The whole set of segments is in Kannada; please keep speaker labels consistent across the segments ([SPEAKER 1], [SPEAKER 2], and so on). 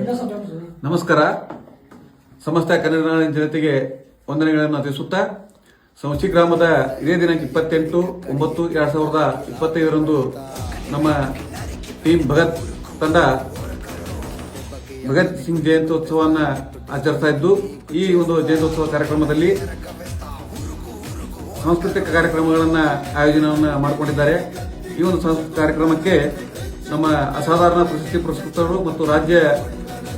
[SPEAKER 1] ನಮಸ್ಕಾರ. ಸಮಸ್ತ ಕನ್ನಡ ನಾಡಿನ ಜನತೆಗೆ ವಂದನೆಗಳನ್ನು ತಿಳಿಸುತ್ತಾ, ಸಂಶಿ ಗ್ರಾಮದ ಇದೇ ದಿನಾಂಕ 28/9/2025 ನಮ್ಮ ಟೀಮ್ ಭಗತ್ ತಂಡ ಭಗತ್ ಸಿಂಗ್ ಜಯಂತ್ಯೋತ್ಸವವನ್ನು ಆಚರಿಸ್ತಾ ಇದ್ದು, ಈ ಒಂದು ಜಯಂತ್ಯೋತ್ಸವ ಕಾರ್ಯಕ್ರಮದಲ್ಲಿ ಸಾಂಸ್ಕೃತಿಕ ಕಾರ್ಯಕ್ರಮಗಳನ್ನು ಆಯೋಜನೆಯನ್ನು ಮಾಡಿಕೊಂಡಿದ್ದಾರೆ. ಈ ಒಂದು ಸಾಂಸ್ಕೃತಿಕ ಕಾರ್ಯಕ್ರಮಕ್ಕೆ ನಮ್ಮ ಅಸಾಧಾರಣ ಪ್ರಶಸ್ತಿ ಪುರಸ್ಕೃತರು ಮತ್ತು ರಾಜ್ಯ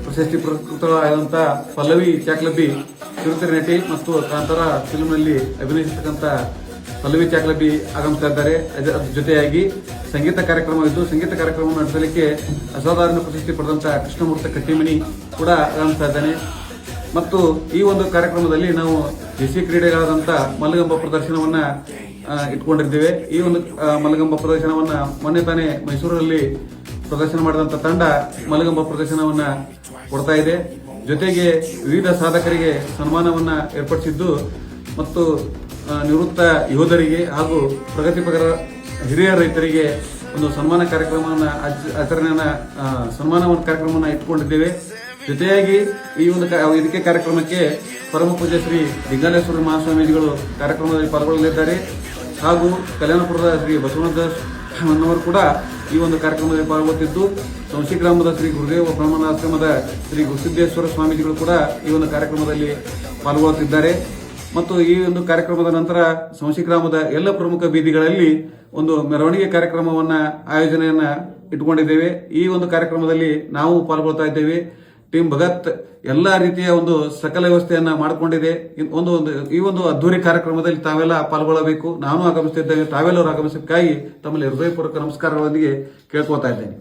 [SPEAKER 1] ಪ್ರಶಸ್ತಿ ಪುರಸ್ಕೃತರು ಆದಂತಹ ಪಲ್ಲವಿ ಚಾಕ್ಲಬ್ಬಿ, ಕಿರುತೆರೆ ನಟಿ ಮತ್ತು ಕಾಂತಾರ ಫಿಲ್ಮ್ನಲ್ಲಿ ಅಭಿನಯಿಸತಕ್ಕಂಥ ಪಲ್ಲವಿ ಚಾಕ್ಲಬ್ಬಿ ಆಗಮಿಸ್ತಾ ಇದ್ದಾರೆ. ಅದರ ಜೊತೆಯಾಗಿ ಸಂಗೀತ ಕಾರ್ಯಕ್ರಮವಿದ್ದು, ಸಂಗೀತ ಕಾರ್ಯಕ್ರಮವನ್ನು ನಡೆಸಲಿಕ್ಕೆ ಅಸಾಧಾರಣ ಪ್ರಶಸ್ತಿ ಪಡೆದಂತಹ ಕೃಷ್ಣಮೂರ್ತಿ ಕಟ್ಟಿಮನಿ ಕೂಡ ಆಗಮಿಸ್ತಾ ಇದ್ದಾನೆ. ಮತ್ತು ಈ ಒಂದು ಕಾರ್ಯಕ್ರಮದಲ್ಲಿ ನಾವು ದೇಸಿ ಕ್ರೀಡೆಗಳಾದಂಥ ಮಲ್ಲಗಂಬ ಪ್ರದರ್ಶನವನ್ನ ಇಟ್ಕೊಂಡಿದ್ದೇವೆ. ಈ ಒಂದು ಮಲ್ಲಗಂಬ ಪ್ರದರ್ಶನವನ್ನ ಮೊನ್ನೆ ತಾನೇ ಮೈಸೂರಲ್ಲಿ ಪ್ರದರ್ಶನ ಮಾಡಿದಂಥ ತಂಡ ಮಲ್ಲಗಂಬ ಪ್ರದರ್ಶನವನ್ನ ಕೊಡ್ತಾ ಇದೆ. ಜೊತೆಗೆ ವಿವಿಧ ಸಾಧಕರಿಗೆ ಸನ್ಮಾನವನ್ನ ಏರ್ಪಡಿಸಿದ್ದು ಮತ್ತು ನಿವೃತ್ತ ಯೋಧರಿಗೆ ಹಾಗೂ ಪ್ರಗತಿಪರ ಹಿರಿಯ ರೈತರಿಗೆ ಒಂದು ಸನ್ಮಾನ ಕಾರ್ಯಕ್ರಮವನ್ನು ಸನ್ಮಾನ ಕಾರ್ಯಕ್ರಮವನ್ನು ಇಟ್ಟುಕೊಂಡಿದ್ದೇವೆ. ಜೊತೆಯಾಗಿ ಈ ಒಂದು ವೇದಿಕೆ ಕಾರ್ಯಕ್ರಮಕ್ಕೆ ಪರಮ ಪೂಜ್ಯ ಶ್ರೀ ಲಿಂಗಾಲೇಶ್ವರ ಮಹಾಸ್ವಾಮೀಜಿಗಳು ಕಾರ್ಯಕ್ರಮದಲ್ಲಿ ಪಾಲ್ಗೊಳ್ಳಲಿದ್ದಾರೆ. ಹಾಗೂ ಕಲ್ಯಾಣಪುರದ ಶ್ರೀ ಬಸವಣ್ಣನವರು ಕೂಡ ಈ ಒಂದು ಕಾರ್ಯಕ್ರಮದಲ್ಲಿ ಪಾಲ್ಗೊಳ್ಳುತ್ತಿದ್ದು, ಸಂಶಿ ಗ್ರಾಮದ ಶ್ರೀ ಗುರುದೇವ ಬ್ರಹ್ಮಣಾಶ್ರಮದ ಶ್ರೀ ಗುರುಸಿದ್ದೇಶ್ವರ ಸ್ವಾಮೀಜಿಗಳು ಕೂಡ ಈ ಒಂದು ಕಾರ್ಯಕ್ರಮದಲ್ಲಿ ಪಾಲ್ಗೊಳ್ಳುತ್ತಿದ್ದಾರೆ. ಮತ್ತು ಈ ಒಂದು ಕಾರ್ಯಕ್ರಮದ ನಂತರ ಸಂಶಿ ಗ್ರಾಮದ ಎಲ್ಲ ಪ್ರಮುಖ ಬೀದಿಗಳಲ್ಲಿ ಒಂದು ಮೆರವಣಿಗೆ ಕಾರ್ಯಕ್ರಮವನ್ನ ಆಯೋಜನೆಯನ್ನ ಇಟ್ಟುಕೊಂಡಿದ್ದೇವೆ. ಈ ಒಂದು ಕಾರ್ಯಕ್ರಮದಲ್ಲಿ ನಾವು ಪಾಲ್ಗೊಳ್ತಾ ಇದ್ದೇವೆ. ಟೀಮ್ ಭಗತ್ ಎಲ್ಲಾ ರೀತಿಯ ಒಂದು ಸಕಲ ವ್ಯವಸ್ಥೆಯನ್ನ ಮಾಡಿಕೊಂಡಿದೆ. ಈ ಒಂದು ಅದ್ದೂರಿ ಕಾರ್ಯಕ್ರಮದಲ್ಲಿ ತಾವೆಲ್ಲ ಪಾಲ್ಗೊಳ್ಳಬೇಕು. ನಾನು ಆಗಮಿಸುತ್ತಿದ್ದೇವೆ, ತಾವೆಲ್ಲರೂ ಆಗಮಿಸಕ್ಕಾಗಿ ತಮ್ಮಲ್ಲಿ ಹೃದಯಪೂರ್ವಕ ನಮಸ್ಕಾರಗಳೊಂದಿಗೆ ಕೇಳ್ಕೊತಾ ಇದ್ದೇನೆ.